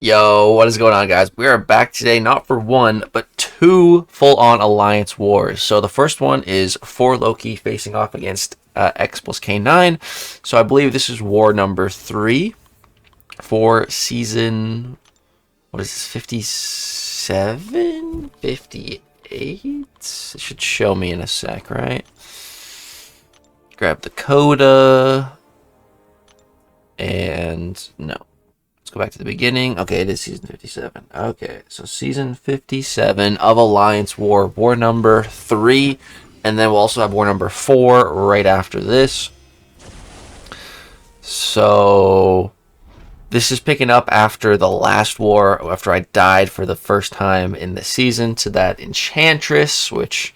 Yo, what is going on, guys? We are back today, not for one, but two full-on alliance wars. So the first one is for Loki facing off against X+K9. So I believe this is war number 3 for season, what is this, 57? 58? It should show me in a sec, right? Grab the coda. And no. Let's go back to the beginning. Okay, it is season 57. Okay, so season 57 of Alliance War, war number 3. And then we'll also have war number 4 right after this. So this is picking up after the last war, after I died for the first time in the season to that Enchantress, which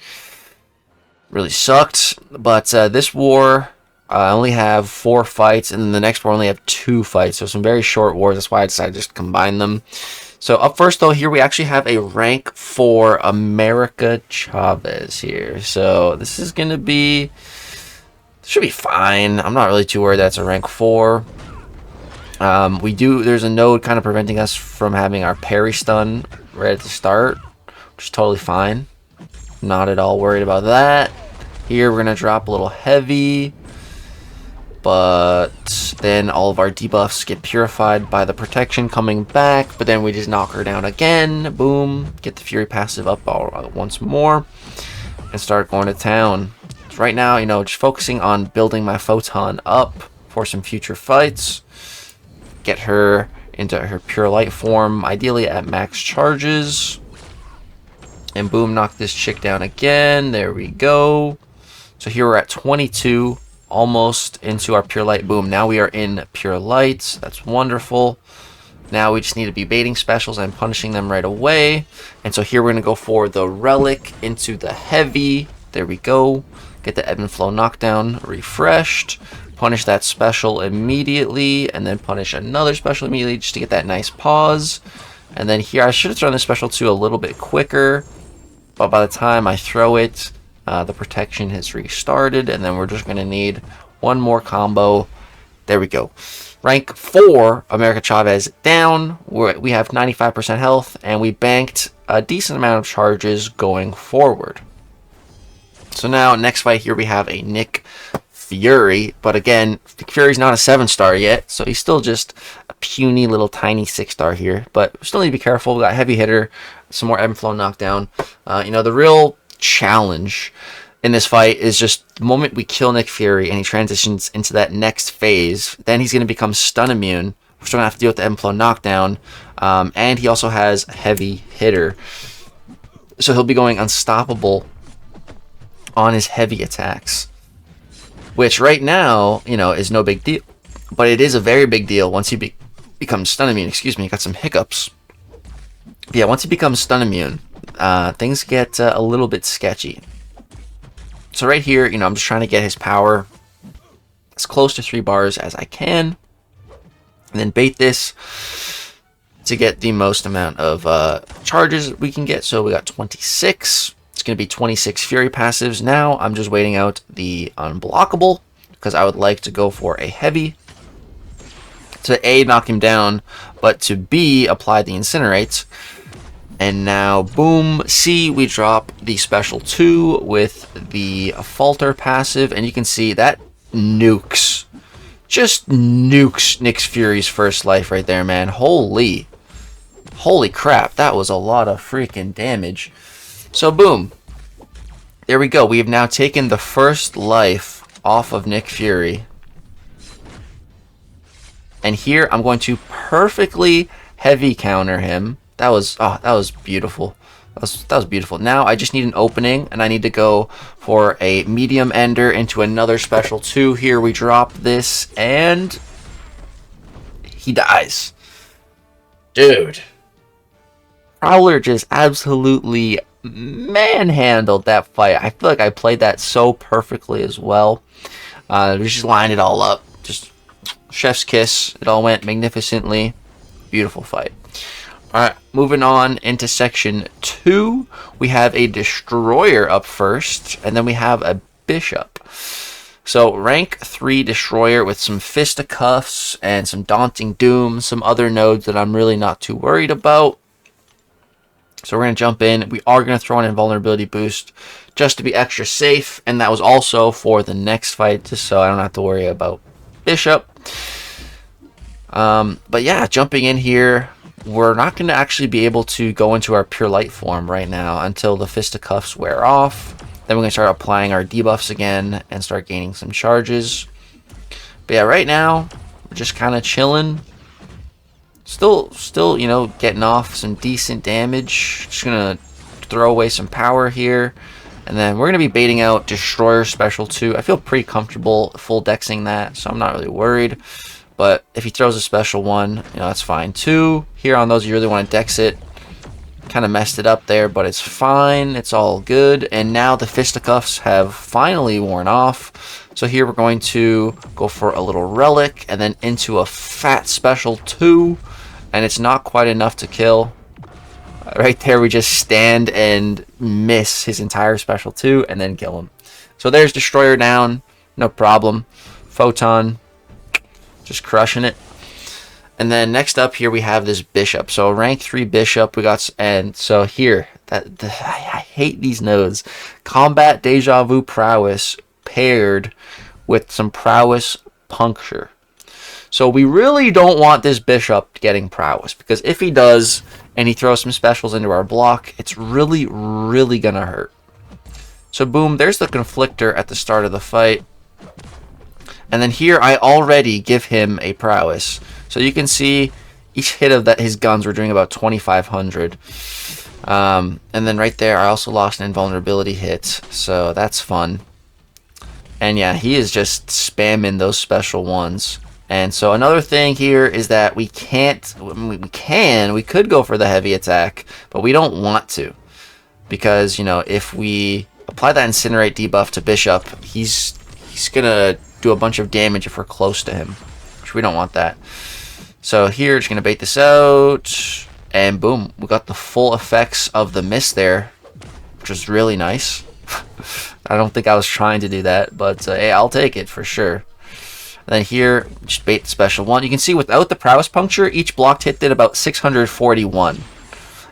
really sucked. But this war, I only have 4 fights, and then the next war I only have 2 fights. So some very short wars. That's why I decided to just combine them. So up first, though, here we actually have a rank 4 America Chavez here. So this is going to be, should be fine. I'm not really too worried that's a rank 4. There's a node kind of preventing us from having our parry stun right at the start, which is totally fine. Not at all worried about that. Here we're going to drop a little heavy. But then all of our debuffs get purified by the protection coming back. But then we just knock her down again. Boom. Get the Fury passive up once more. And start going to town. So right now, just focusing on building my Photon up for some future fights. Get her into her pure light form. Ideally at max charges. And boom, knock this chick down again. There we go. So here we're at 22. Almost into our pure light. Boom, now we are in pure light. That's wonderful. Now we just need to be baiting specials and punishing them right away. And so here we're going to go for the relic into the heavy. There we go. Get the ebb and flow knockdown refreshed. Punish that special immediately. And then punish another special immediately just to get that nice pause. And then here I should have thrown this special too a little bit quicker. But by the time I throw it, the protection has restarted, and then we're just going to need one more combo. There we go. Rank 4, America Chavez down. We have 95% health, and we banked a decent amount of charges going forward. So now, next fight here, we have a Nick Fury. But again, Nick Fury's not a 7-star yet, so he's still just a puny little tiny 6-star here. But we still need to be careful. We got heavy hitter, some more ebb and flow knockdown. The real challenge in this fight is just the moment we kill Nick Fury and he transitions into that next phase, then he's going to become stun immune. We're still going to have to deal with the ebb and flow knockdown, and he also has heavy hitter, so he'll be going unstoppable on his heavy attacks, which right now is no big deal, but it is a very big deal once he becomes stun immune. Excuse me, got some hiccups. Yeah, once he becomes stun immune, things get a little bit sketchy. So right here, I'm just trying to get his power as close to 3 bars as I can. And then bait this to get the most amount of charges we can get. So we got 26. It's going to be 26 Fury passives. Now I'm just waiting out the unblockable, because I would like to go for a heavy to A, knock him down, but to B, apply the incinerate. And now, boom, C, we drop the special 2 with the falter passive. And you can see that nukes. Just nukes Nick Fury's first life right there, man. Holy crap. That was a lot of freaking damage. So, boom. There we go. We have now taken the first life off of Nick Fury. And here, I'm going to perfectly heavy counter him. That was beautiful. That was beautiful. Now I just need an opening, and I need to go for a medium ender into another special 2. Here we drop this, and he dies. Dude. Prowler just absolutely manhandled that fight. I feel like I played that so perfectly as well. We just lined it all up. Just chef's kiss. It all went magnificently. Beautiful fight. Alright, moving on into section 2, we have a destroyer up first, and then we have a bishop. So rank 3 destroyer with some fisticuffs and some daunting doom, some other nodes that I'm really not too worried about. So we're going to jump in. We are going to throw an invulnerability boost just to be extra safe. And that was also for the next fight, just so I don't have to worry about Bishop. But yeah, jumping in here, we're not going to actually be able to go into our pure light form right now until the fisticuffs wear off. Then we're going to start applying our debuffs again and start gaining some charges. But yeah, right now, we're just kind of chilling. Still, you know, getting off some decent damage. Just going to throw away some power here. And then we're going to be baiting out Destroyer Special 2. I feel pretty comfortable full dexing that, so I'm not really worried. But if he throws a Special 1, you know, that's fine too. Here on those, you really want to dex it. Kind of messed it up there, but it's fine. It's all good. And now the fisticuffs have finally worn off. So here we're going to go for a little relic and then into a fat Special 2. And it's not quite enough to kill. Right there, we just stand and miss his entire Special 2 and then kill him. So there's Destroyer down. No problem. Photon. Just crushing it. And then next up here we have this Bishop. So rank 3 Bishop we got, and so here I hate these nodes. Combat Deja Vu Prowess paired with some Prowess Puncture. So we really don't want this Bishop getting Prowess, because if he does and he throws some specials into our block, it's really gonna hurt. So boom, there's the Conflictor at the start of the fight. And then here I already give him a Prowess. So you can see each hit of his guns were doing about 2,500. And then right there, I also lost an invulnerability hit. So that's fun. And yeah, he is just spamming those Special 1s. And so another thing here is that we could go for the heavy attack, but we don't want to. Because, you know, if we apply that Incinerate debuff to Bishop, he's going to do a bunch of damage if we're close to him. Which we don't want that. So here, just going to bait this out. And boom, we got the full effects of the miss there, which was really nice. I don't think I was trying to do that, but hey, I'll take it for sure. And then here, just bait the Special 1. You can see without the Prowess Puncture, each blocked hit did about 641.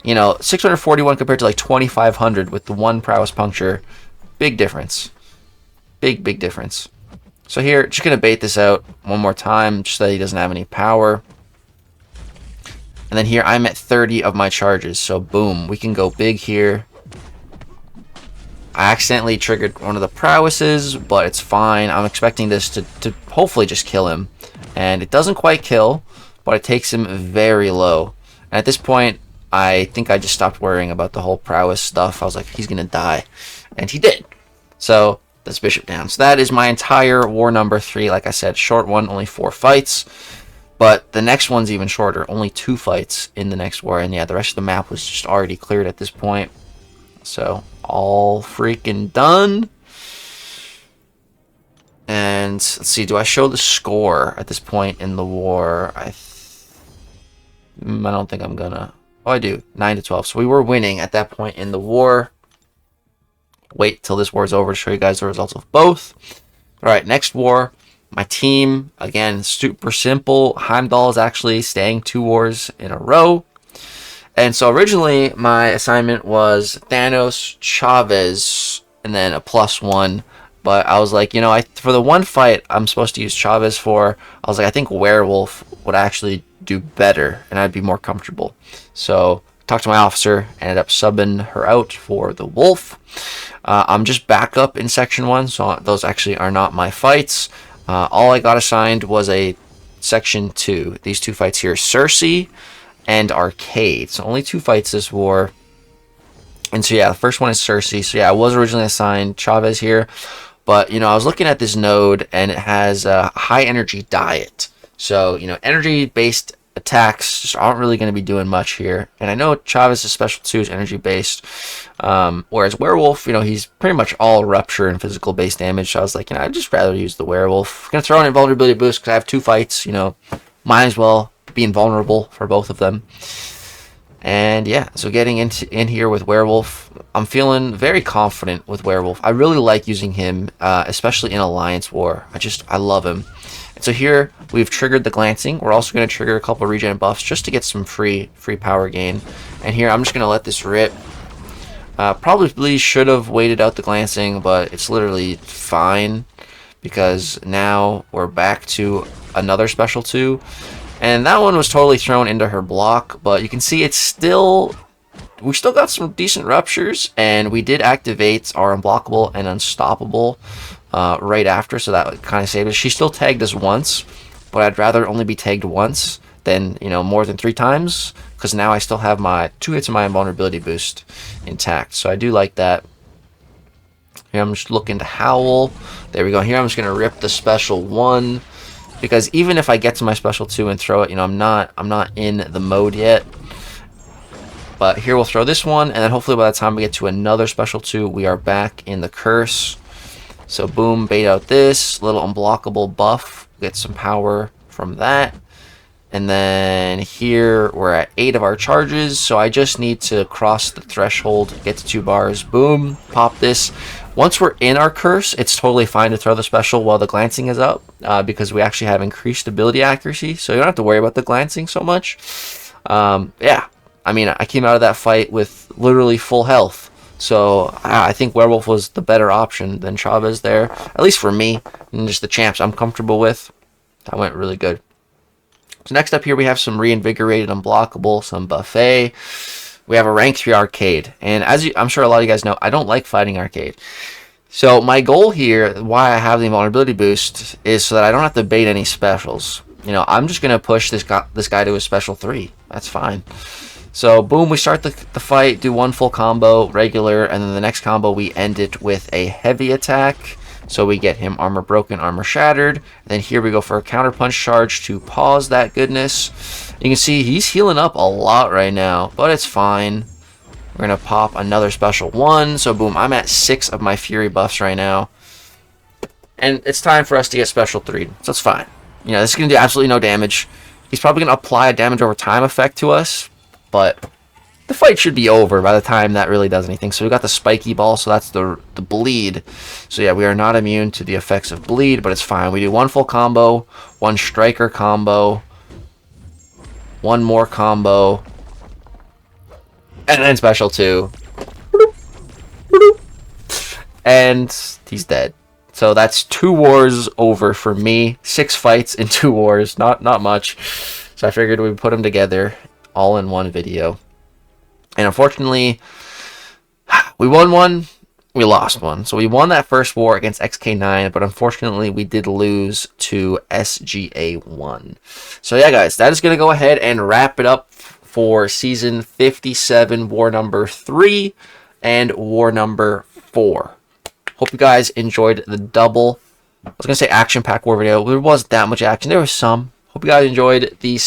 You know, 641 compared to like 2,500 with the one Prowess Puncture. Big difference. Big difference. So here, just going to bait this out one more time, just so that he doesn't have any power. And then here, I'm at 30 of my charges. So boom, we can go big here. I accidentally triggered one of the prowesses, but it's fine. I'm expecting this to hopefully just kill him. And it doesn't quite kill, but it takes him very low. And at this point, I think I just stopped worrying about the whole prowess stuff. I was like, he's going to die. And he did. So that's Bishop down. So that is my entire war number 3. Like I said, short one, only 4 fights. But the next one's even shorter. Only 2 fights in the next war. And yeah, the rest of the map was just already cleared at this point. So all freaking done. And let's see, do I show the score at this point in the war? I don't think I'm gonna. Oh, I do. 9-12. So we were winning at that point in the war. Wait till this war is over to show you guys the results of both. All right, next war. My team, again, super simple. Heimdall is actually staying 2 wars in a row. And so originally my assignment was Thanos, Chavez, and then a +1. But I was like, you know, for the one fight I'm supposed to use Chavez for, I was like, I think Werewolf would actually do better and I'd be more comfortable. So talked to my officer, ended up subbing her out for the Wolf. I'm just back up in Section 1, so those actually are not my fights. All I got assigned was a Section 2. These 2 fights here, Cersei and Arcade. So only 2 fights this war. And so yeah, the first one is Cersei. So yeah, I was originally assigned Chavez here. But, you know, I was looking at this node and it has a high energy diet. So, you know, energy-based attacks just aren't really going to be doing much here. And I know Chavez's special 2 is energy-based. Whereas Werewolf, you know, he's pretty much all rupture and physical-based damage. So I was like, you know, I'd just rather use the Werewolf. I'm going to throw in invulnerability boost because I have 2 fights, you know. Might as well be invulnerable for both of them. And yeah, so getting in here with Werewolf, I'm feeling very confident with Werewolf. I really like using him, especially in Alliance War. I love him. And so here we've triggered the glancing. We're also going to trigger a couple of regen buffs just to get some free power gain. And here I'm just going to let this rip. Probably should have waited out the glancing, but it's literally fine because now we're back to another special 2. And that one was totally thrown into her block, but you can see we still got some decent ruptures, and we did activate our unblockable and unstoppable right after, so that kind of saved us. She still tagged us once, but I'd rather only be tagged once than, more than 3 times, because now I still have my 2 hits of my invulnerability boost intact, so I do like that. Here I'm just looking to Howl. There we go. Here I'm just going to rip the special 1. Because even if I get to my special 2 and throw it, I'm not in the mode yet. But here we'll throw this one, and then hopefully by the time we get to another special 2, we are back in the curse. So boom, bait out this little unblockable buff, get some power from that. And then here we're at 8 of our charges, so I just need to cross the threshold, get to 2 bars, boom, pop this. Once we're in our curse, it's totally fine to throw the special while the glancing is up, because we actually have increased ability accuracy, so you don't have to worry about the glancing so much. Yeah, I mean, I came out of that fight with literally full health, so I think Werewolf was the better option than Chavez there, at least for me, and just the champs I'm comfortable with. That went really good. So next up here we have some reinvigorated unblockable, some buffet. We have a rank 3 arcade, and I'm sure a lot of you guys know, I don't like fighting arcade. So my goal here, why I have the invulnerability boost, is so that I don't have to bait any specials. I'm just gonna push this guy to a special 3. That's fine. So boom, we start the fight, do 1 full combo, regular, and then the next combo we end it with a heavy attack. So we get him armor broken, armor shattered. And then here we go for a counter punch charge to pause that goodness. You can see he's healing up a lot right now, but it's fine. We're going to pop another special 1. So boom, I'm at 6 of my Fury buffs right now. And it's time for us to get special 3. So it's fine. This is going to do absolutely no damage. He's probably going to apply a damage over time effect to us, but the fight should be over by the time that really does anything. So we got the spiky ball, so that's the bleed. So yeah, we are not immune to the effects of bleed, but it's fine. We do 1 full combo, 1 striker combo, 1 more combo, and then special 2. And he's dead. So that's 2 wars over for me. 6 fights in 2 wars. Not much. So I figured we'd put them together all in one video. And unfortunately, we won 1, we lost 1. So we won that first war against XK9, but unfortunately we did lose to SGA-1. So yeah, guys, that is going to go ahead and wrap it up for Season 57, War number 3 and War number 4. Hope you guys enjoyed the double, I was going to say action pack war video. There wasn't that much action. There was some. Hope you guys enjoyed the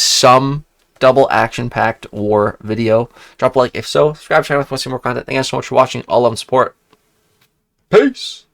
double action-packed war video. Drop a like if so. Subscribe to the channel if you want to see more content. Thank you guys so much for watching. All love and support. Peace!